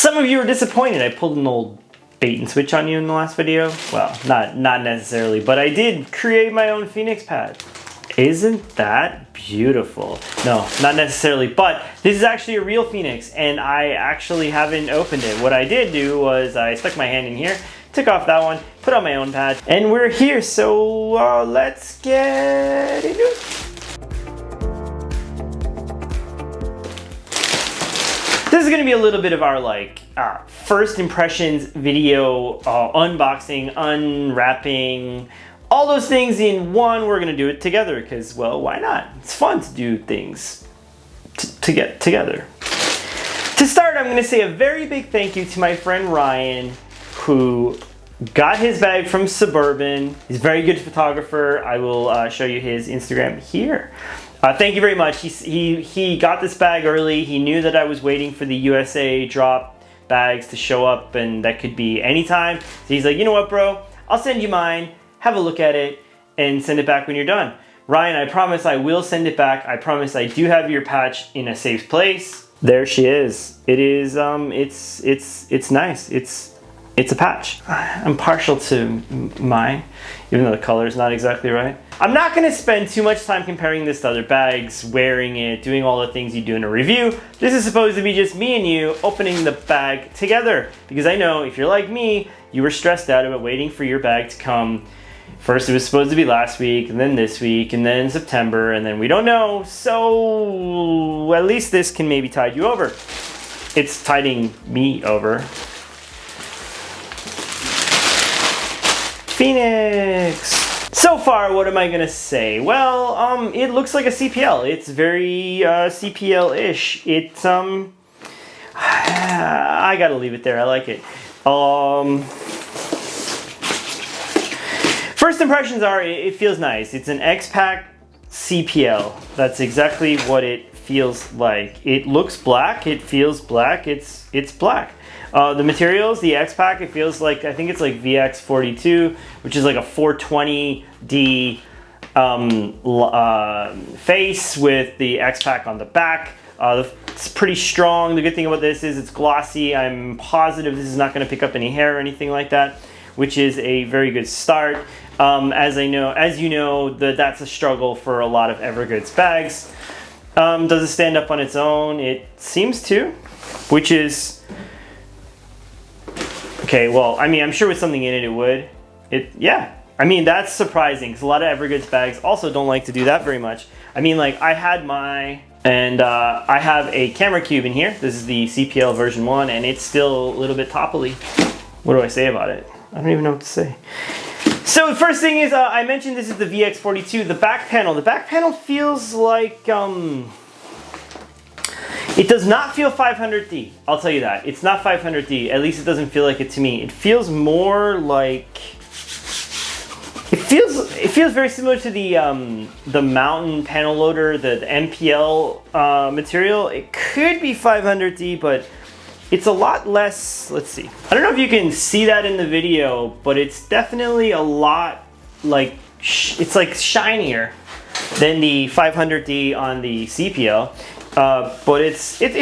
Some of you were disappointed I pulled an old bait and switch on you in the last video. Well, not necessarily, but I did create my own Phoenix pad. Isn't that beautiful? No, not necessarily, but this is actually a real Phoenix, and I actually haven't opened it. What I did do was I stuck my hand in here, took off that one, put on my own pad, and we're here, so let's get into it. This is gonna be a little bit of our first impressions video, unboxing, unwrapping, all those things in one. We're gonna do it together because, well, why not? It's fun to do things to get together. To start, I'm gonna say a very big thank you to my friend Ryan, who got his bag from Suburban. He's a very good photographer. I will show you his Instagram here. Thank you very much. He got this bag early. He knew that I was waiting for the USA drop bags to show up, and that could be anytime. So he's like, you know what, bro? I'll send you mine. Have a look at it and send it back when you're done. Ryan, I promise I will send it back. I promise I do have your patch in a safe place. There she is. It is it's nice. It's a patch. I'm partial to mine, even though the color is not exactly right. I'm not gonna spend too much time comparing this to other bags, wearing it, doing all the things you do in a review. This is supposed to be just me and you opening the bag together, because I know if you're like me, you were stressed out about waiting for your bag to come. First it was supposed to be last week, and then this week, and then September, and then we don't know, so at least this can maybe tide you over. It's tiding me over. Phoenix! So far, what am I gonna say? Well, it looks like a CPL. It's very CPL-ish. It's, I gotta leave it there, I like it. First impressions are, it feels nice. It's an X-Pack CPL. That's exactly what it feels like. It looks black, it feels black, it's black. The materials, the X-Pack, it feels like, I think it's like VX42, which is like a 420D face with the X-Pack on the back. It's pretty strong. The good thing about this is it's glossy. I'm positive this is not going to pick up any hair or anything like that, which is a very good start. As you know, that's a struggle for a lot of Evergoods bags. Does it stand up on its own? It seems to, which is okay. Well, I mean, I'm sure with something in it, it would. Yeah. I mean, that's surprising because a lot of Evergoods bags also don't like to do that very much. I mean, like I have a camera cube in here. This is the CPL version 1, and it's still a little bit topply. What do I say about it? I don't even know what to say. So the first thing is, I mentioned this is the VX42, the back panel. The back panel feels like, it does not feel 500D, I'll tell you that. It's not 500D, at least it doesn't feel like it to me. It feels more like, it feels very similar to the Mountain panel loader, the MPL material. It could be 500D, but it's a lot less, let's see. I don't know if you can see that in the video, but it's definitely a lot like, it's like shinier than the 500D on the CPL. But it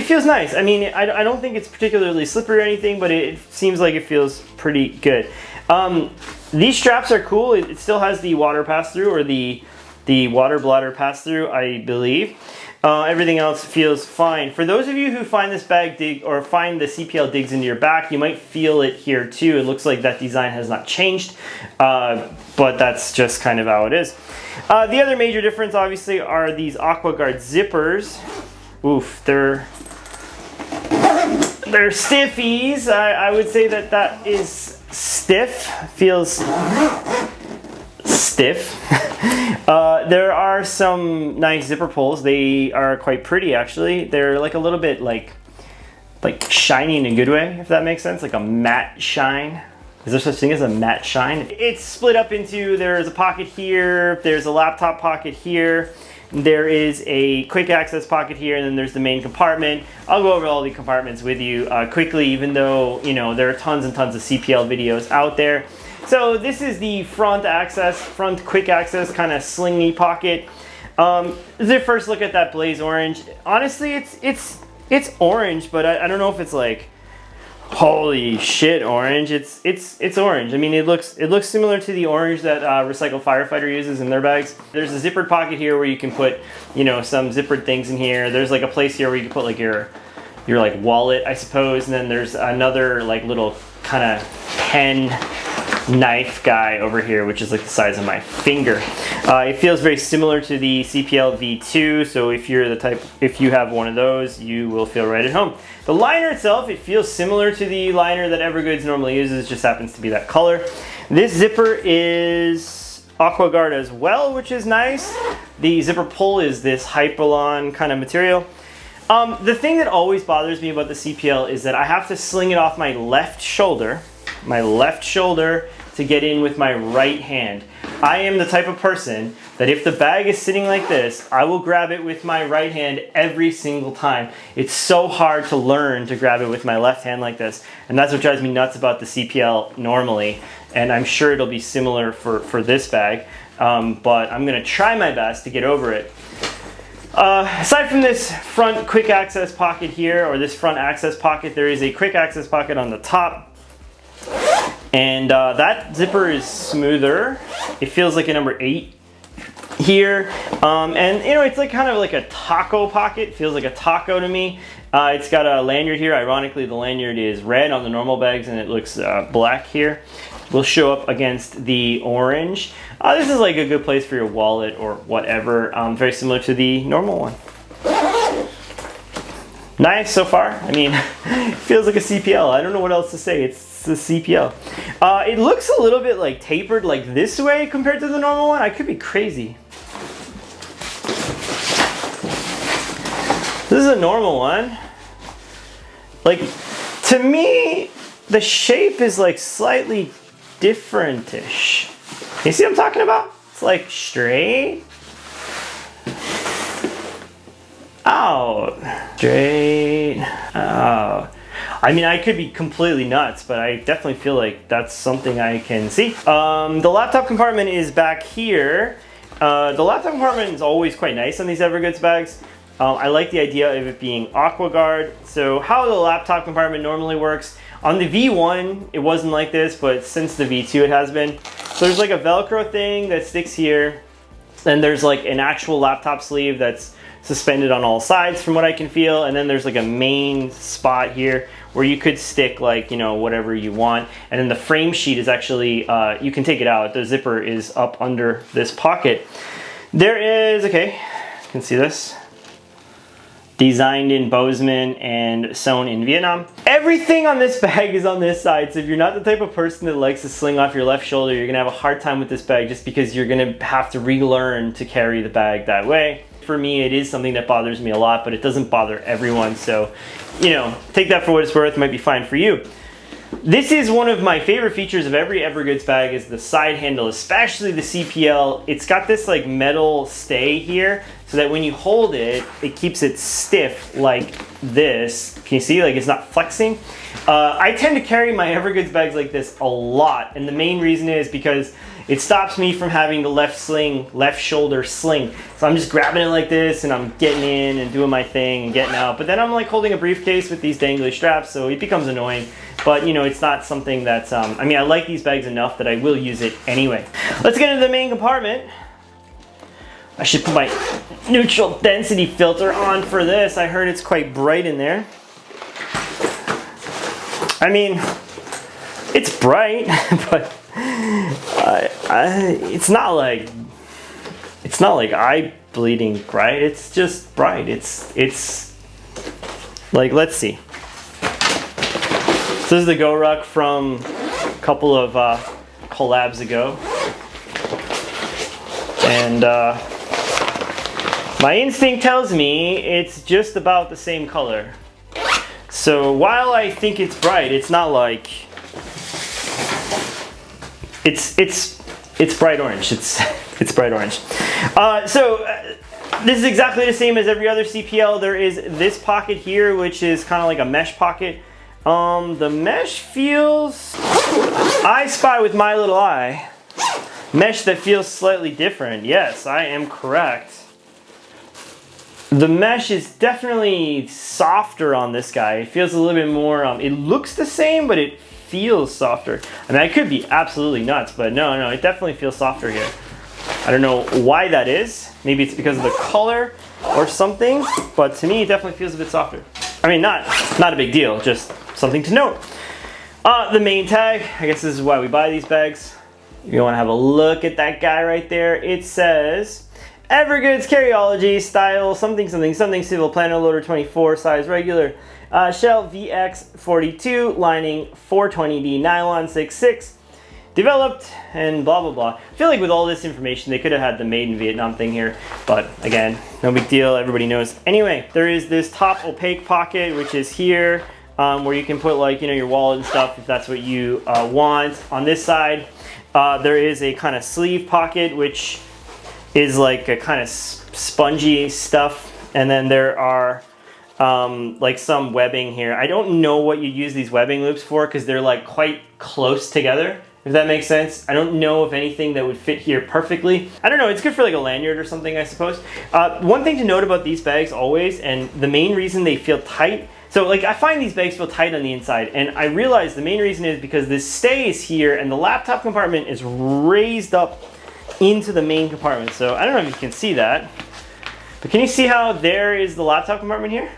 feels nice. I mean, I don't think it's particularly slippery or anything, but it seems like it feels pretty good. These straps are cool. It still has the water pass-through, or the water bladder pass-through, I believe. Everything else feels fine. For those of you who find this bag find the CPL digs into your back, you might feel it here too. It looks like that design has not changed, but that's just kind of how it is. The other major difference, obviously, are these AquaGuard zippers. Oof, they're stiffies. I would say that is stiff. Feels stiff. There are some nice zipper pulls. They are quite pretty, actually. They're like a little bit like shiny in a good way, if that makes sense, like a matte shine. Is there such thing as a matte shine? It's split up into, there's a pocket here, there's a laptop pocket here, there is a quick access pocket here, and then there's the main compartment. I'll go over all the compartments with you quickly, even though, you know, there are tons and tons of CPL videos out there. So this is the front quick access kind of slingy pocket. The first look at that blaze orange. Honestly, it's orange, but I don't know if it's like Holy shit, orange. It's orange. I mean, it looks similar to the orange that Recycle Firefighter uses in their bags. There's a zippered pocket here where you can put, you know, some zippered things in here. There's like a place here where you can put like your like wallet, I suppose, and then there's another like little kind of pen knife guy over here, which is like the size of my finger. It feels very similar to the CPL V2, so if you're the type, if you have one of those, you will feel right at home. The liner itself, it feels similar to the liner that Evergoods normally uses, just happens to be that color. This zipper is AquaGuard as well, which is nice. The zipper pull is this Hyperlon kind of material. The thing that always bothers me about the CPL is that I have to sling it off my left shoulder to get in with my right hand. I am the type of person that if the bag is sitting like this, I will grab it with my right hand every single time. It's so hard to learn to grab it with my left hand like this, and that's what drives me nuts about the CPL normally, and I'm sure it'll be similar for this bag, but I'm gonna try my best to get over it. Aside from this front quick access pocket here, or this front access pocket, there is a quick access pocket on the top. And that zipper is smoother. It feels like a number 8 here. And you know, it's like kind of like a taco pocket. It feels like a taco to me. It's got a lanyard here. Ironically, the lanyard is red on the normal bags and it looks black here. Will show up against the orange. This is like a good place for your wallet or whatever. Very similar to the normal one. Nice so far. I mean, it feels like a CPL. I don't know what else to say. It's the CPL. It looks a little bit like tapered like this way compared to the normal one. I could be crazy. This is a normal one. Like, to me, the shape is like slightly differentish. You see what I'm talking about? It's like straight. Out. Straight. Out. I mean, I could be completely nuts, but I definitely feel like that's something I can see. The laptop compartment is back here. The laptop compartment is always quite nice on these Evergoods bags. I like the idea of it being AquaGuard. So how the laptop compartment normally works, on the V1, it wasn't like this, but since the V2 it has been. So there's like a Velcro thing that sticks here, and there's like an actual laptop sleeve that's suspended on all sides from what I can feel, and then there's like a main spot here where you could stick like, you know, whatever you want, and then the frame sheet is actually, you can take it out. The zipper is up under this pocket. There is, okay, you can see this. Designed in Bozeman and sewn in Vietnam. Everything on this bag is on this side, so if you're not the type of person that likes to sling off your left shoulder, you're gonna have a hard time with this bag just because you're gonna have to relearn to carry the bag that way. For me, it is something that bothers me a lot, but it doesn't bother everyone, so, you know, take that for what it's worth. It might be fine for you. This is one of my favorite features of every Evergoods bag, is the side handle, especially the CPL. It's got this like metal stay here so that when you hold it, it keeps it stiff like this. Can you see? Like, it's not flexing. I tend to carry my Evergoods bags like this a lot, and the main reason is because it stops me from having the left shoulder sling. So I'm just grabbing it like this and I'm getting in and doing my thing and getting out. But then I'm like holding a briefcase with these dangly straps, so it becomes annoying. But you know, it's not something that's, I mean, I like these bags enough that I will use it anyway. Let's get into the main compartment. I should put my neutral density filter on for this. I heard it's quite bright in there. I mean, it's bright, but it's not like eye bleeding bright. It's just bright. It's like, let's see. So this is the GORUCK from a couple of collabs ago, and my instinct tells me it's just about the same color. So while I think it's bright, it's not like it's bright orange. It's bright orange. This is exactly the same as every other CPL. There is this pocket here, which is kind of like a mesh pocket. The mesh feels, I spy with my little eye, mesh that feels slightly different. Yes, I am correct. The mesh is definitely softer on this guy. It feels a little bit more, it looks the same, but it feels softer. I mean, I could be absolutely nuts, but no, it definitely feels softer here. I don't know why that is. Maybe it's because of the color or something, but to me, it definitely feels a bit softer. I mean, not a big deal, just something to note. The main tag, I guess this is why we buy these bags. If you want to have a look at that guy right there, it says Evergoods Carryology style something civil planner loader 24 size regular shell VX42 lining 420B nylon 6.6 developed and blah blah blah. I feel like with all this information they could have had the made in Vietnam thing here, but again, no big deal, everybody knows. Anyway, there is this top opaque pocket which is here where you can put, like, you know, your wallet and stuff if that's what you want. On this side there is a kind of sleeve pocket which is like a kind of spongy stuff, and then there are like some webbing here. I don't know what you use these webbing loops for because they're like quite close together, if that makes sense. I don't know if anything that would fit here perfectly. I don't know, it's good for like a lanyard or something, I suppose. One thing to note about these bags always, and the main reason they feel tight, so like I find these bags feel tight on the inside, and I realize the main reason is because this stay is here and the laptop compartment is raised up into the main compartment. So I don't know if you can see that, but can you see how there is the laptop compartment here?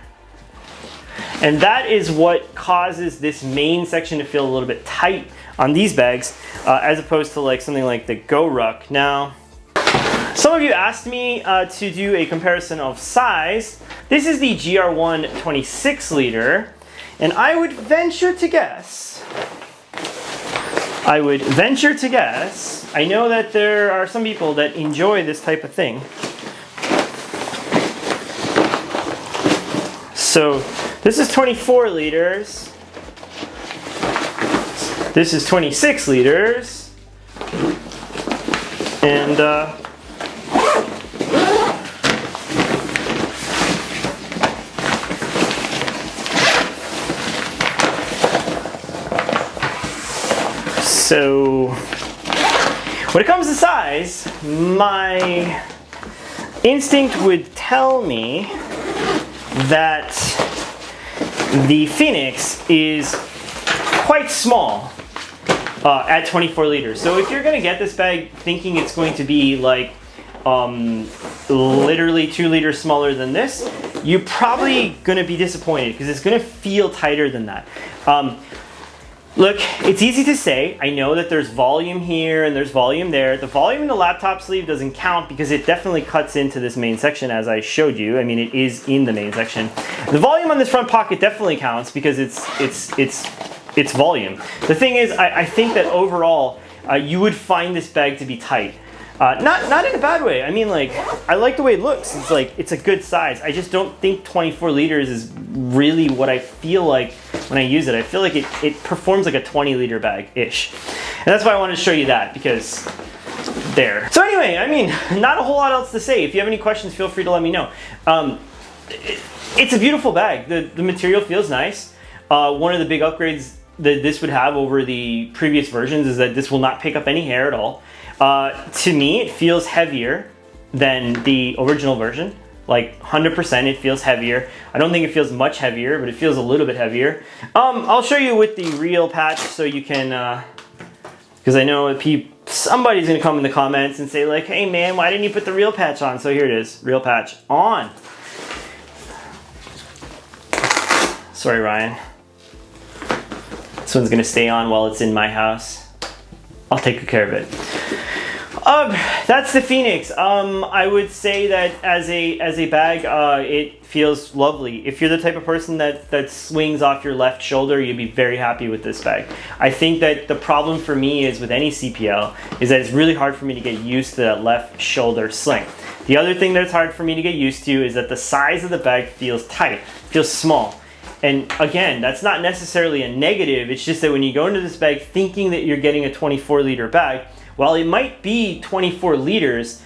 And that is what causes this main section to feel a little bit tight on these bags, as opposed to like something like the GORUCK. Now, some of you asked me to do a comparison of size. This is the GR1 26 liter, and I would venture to guess, I know that there are some people that enjoy this type of thing. So this is 24 liters. This is 26 liters. And so when it comes to size, my instinct would tell me that the Phoenix is quite small at 24 liters. So if you're going to get this bag thinking it's going to be like literally 2 liters smaller than this, you're probably going to be disappointed because it's going to feel tighter than that. Look, it's easy to say. I know that there's volume here and there's volume there. The volume in the laptop sleeve doesn't count because it definitely cuts into this main section as I showed you. I mean, it is in the main section. The volume on this front pocket definitely counts because it's volume. The thing is, I think that overall you would find this bag to be tight. Not in a bad way. I mean, like, I like the way it looks. It's like, it's a good size. I just don't think 24 liters is really what I feel like when I use it. I feel like it performs like a 20 liter bag-ish. And that's why I wanted to show you that, because there. So anyway, I mean, not a whole lot else to say. If you have any questions, feel free to let me know. It's a beautiful bag. The material feels nice. One of the big upgrades that this would have over the previous versions is that this will not pick up any hair at all. To me, it feels heavier than the original version. Like 100% it feels heavier. I don't think it feels much heavier, but it feels a little bit heavier. I'll show you with the real patch so you can, because I know somebody's gonna come in the comments and say like, hey man, why didn't you put the real patch on? So here it is, real patch on. Sorry, Ryan. This one's gonna stay on while it's in my house. I'll take good care of it. That's the Phoenix. I would say that as a bag, it feels lovely. If you're the type of person that swings off your left shoulder, you'd be very happy with this bag. I think that the problem for me is with any CPL is that it's really hard for me to get used to that left shoulder sling. The other thing that's hard for me to get used to is that the size of the bag feels tight, feels small. And again, that's not necessarily a negative. It's just that when you go into this bag thinking that you're getting a 24 liter bag, while it might be 24 liters,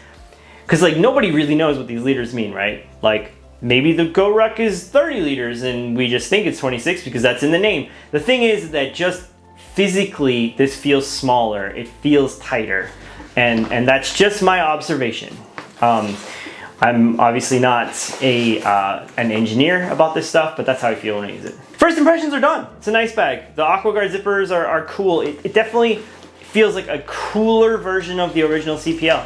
because like nobody really knows what these liters mean, right? Like maybe the GORUCK is 30 liters and we just think it's 26 because that's in the name. The thing is that just physically this feels smaller, it feels tighter, and that's just my observation. I'm obviously not an engineer about this stuff, but that's how I feel when I use it. First impressions are done. It's a nice bag. The AquaGuard zippers are cool. It definitely feels like a cooler version of the original CPL.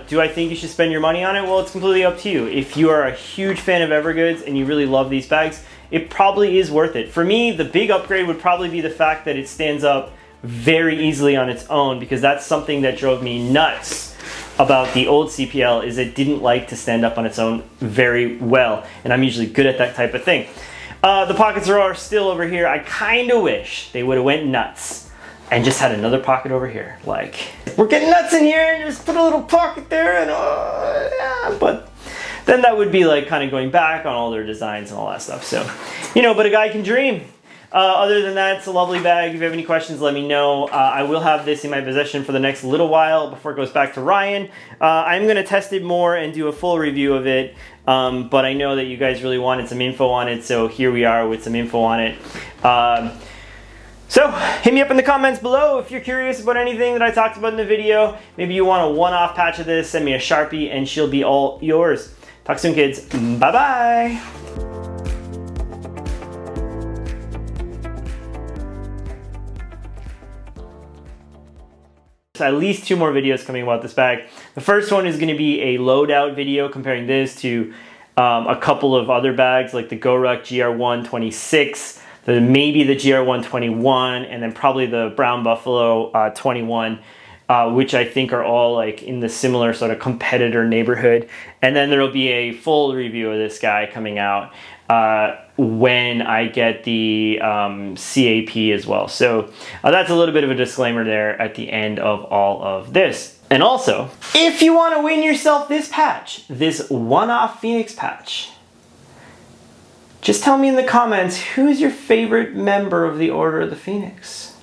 Do I think you should spend your money on it? Well, it's completely up to you. If you are a huge fan of Evergoods and you really love these bags, it probably is worth it. For me, the big upgrade would probably be the fact that it stands up very easily on its own, because that's something that drove me nuts about the old CPL, is it didn't like to stand up on its own very well, and I'm usually good at that type of thing. The pockets are still over here. I kind of wish they would have went nuts and just had another pocket over here. Like, we're getting nuts in here and just put a little pocket there, and yeah, but then that would be like kind of going back on all their designs and all that stuff. So, you know, but a guy can dream. Other than that, it's a lovely bag. If you have any questions, let me know. I will have this in my possession for the next little while before it goes back to Ryan. I'm going to test it more and do a full review of it, but I know that you guys really wanted some info on it, so here we are with some info on it. So hit me up in the comments below if you're curious about anything that I talked about in the video. Maybe you want a one-off patch of this, send me a Sharpie and she'll be all yours. Talk soon, kids. Bye-bye. At least 2 more videos coming about this bag. The first one is going to be a loadout video comparing this to a couple of other bags like the GORUCK GR1 26, maybe the GR1 21, and then probably the Brown Buffalo 21, which I think are all like in the similar sort of competitor neighborhood. And then there'll be a full review of this guy coming out when I get the CAP as well. So that's a little bit of a disclaimer there at the end of all of this. And also, if you want to win yourself this patch, this one-off Phoenix patch, just tell me in the comments, who's your favorite member of the Order of the Phoenix?